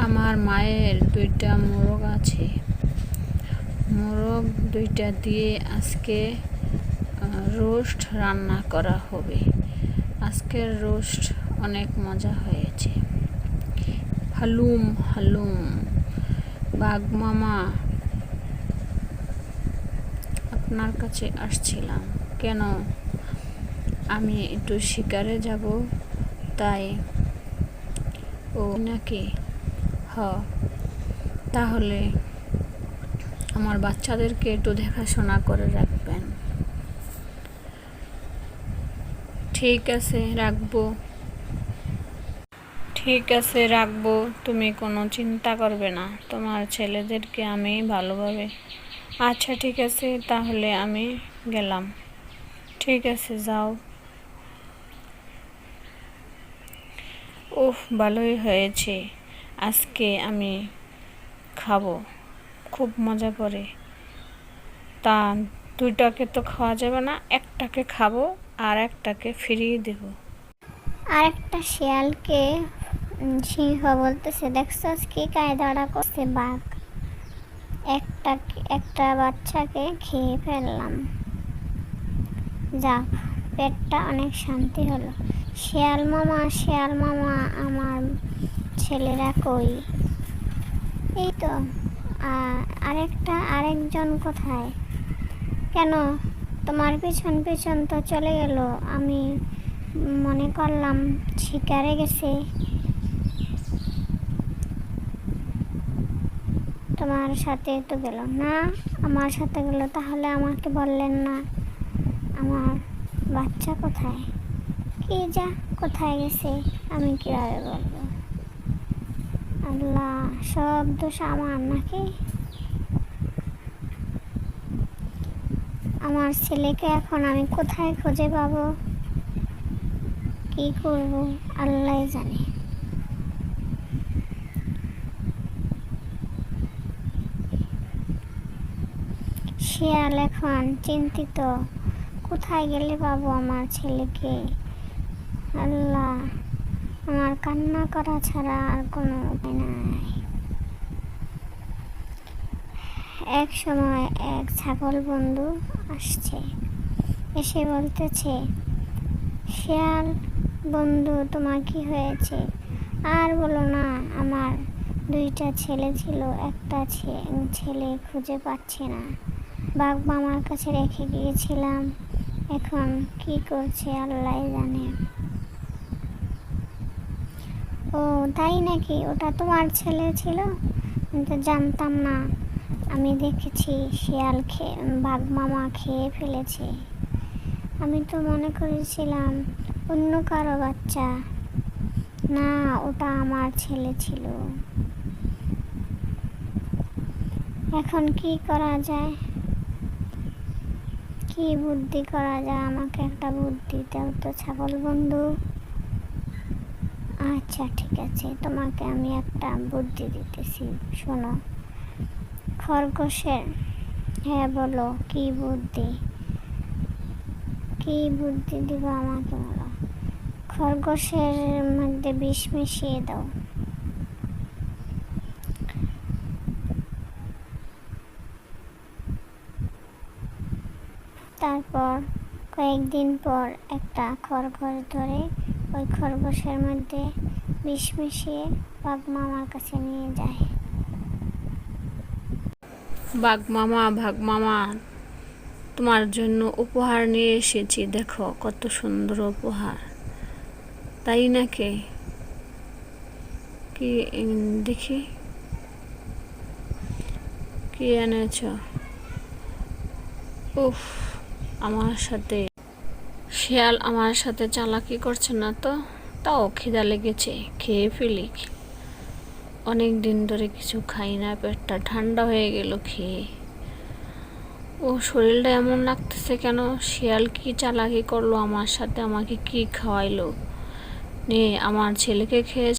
আমার মায়ের 2টা মোরগ আছে। মোরগ 2টা দিয়ে আজকে রোস্ট রান্না করা হবে। আজকের রোস্ট অনেক মজা হয়েছে। হালুম হালুম। বাঘ মামা, আপনার কাছে আসছিলাম। কেন? আমি একটু শিকারে যাব, তাই। ও নাকি? তাহলে আমার বাচ্চাদেরকে একটু দেখাশোনা করে রাখবেন। ঠিক আছে, রাখবো। তুমি কোনো চিন্তা করবে না। তোমার ছেলেদেরকে আমি ভালোভাবে। আচ্ছা ঠিক আছে, তাহলে আমি গেলাম। ঠিক আছে, যাও। ভালোই হয়েছে। আজকে আমি খাবো খুব মজা করে। তা 2টাকে তো খাওয়া যাবে না, একটাকে খাবো আর একটাকে ফিরিয়ে দেব। আরেকটা শিয়ালকে সিংহ বলতেছে, দেখছস কি কায়দাটা করছে বাঘ। একটা বাচ্চাকে খেয়ে ফেললাম। যাক, পেটটা অনেক শান্তি হলো। শিয়াল মামা, আমার ছেলেরা কই? এই তো। আরেকজন কোথায়? কেন তোমার পিছন তো চলে গেল? আমি মনে করলাম শিকারে গেছে। তোমার সাথে তো গেল না, আমার সাথে গেল। তাহলে আমাকে বললেন না? আমার বাচ্চা কোথায়? কোথায় গেছে আমি কিভাবে বলবো? আল্লাহ, সব দোষ আমার নাকি? আমার ছেলেকে এখন আমি কোথায় খুঁজে পাবো? কি করব আল্লাহ জানে। শিয়াল এখন চিন্তিত, কোথায় গেলে পাবো আমার ছেলেকে? আল্লাহ, আমার কান্না করা ছাড়া আর কোনো উপায় নাই। এক সময় এক ছাগল বন্ধু আসছে, এসে বলতেছে, শিয়াল বন্ধু, তোমার কি হয়েছে? আর বলো না, আমার 2টা ছেলে ছিল, একটা ছেলে খুঁজে পাচ্ছি না। বাঘ মামার কাছে রেখে গিয়েছিলাম, এখন কি করছে আল্লাহ জানে। ও তাই নাকি? ওটা তোমার ছেলে ছিল? আমি তো জানতাম না। আমি দেখেছি বাঘ মামা খেয়ে ফেলেছে। আমি তো মনে করেছিলাম অন্য কারো বাচ্চা। না, ওটা আমার ছেলে ছিল। এখন কি করা যায়? কি বুদ্ধি করা যায়? আমাকে একটা বুদ্ধি দাও তো ছাগল বন্ধু। আচ্ছা ঠিক আছে, তোমাকে আমি একটা বুদ্ধি দিতেছি, শোনো। খরগোশের। হ্যাঁ বলো, কি বুদ্ধি দিব আমাকে বলো। খরগোশের মধ্যে বিষ মিশিয়ে দাও। তারপর কয়েকদিন পর একটা খরগোশ ধরে ওই খরগোশের মধ্যে বিষ মিশিয়ে বাঘ মামার কাছে নিয়ে যায়। বাঘ মামা, তোমার জন্য উপহার নিয়ে এসেছি। দেখো কত সুন্দর উপহার। তাই নাকি? কি দেখি, কি এনেছ? শিয়াল আমার সাথে চালাকি করছে না তো? তাও খিদা লেগেছে, খেয়ে ফেলি। অনেক দিন ধরে কিছু খাই না, পেটটা ঠান্ডা হয়ে গেল খেয়ে। শরীরটা এমন লাগতেছে কেন? শিয়াল কি চালাকি করলো আমার সাথে? আমাকে কি খাওয়াইলো? নে, আমার ছেলেকে খেয়ে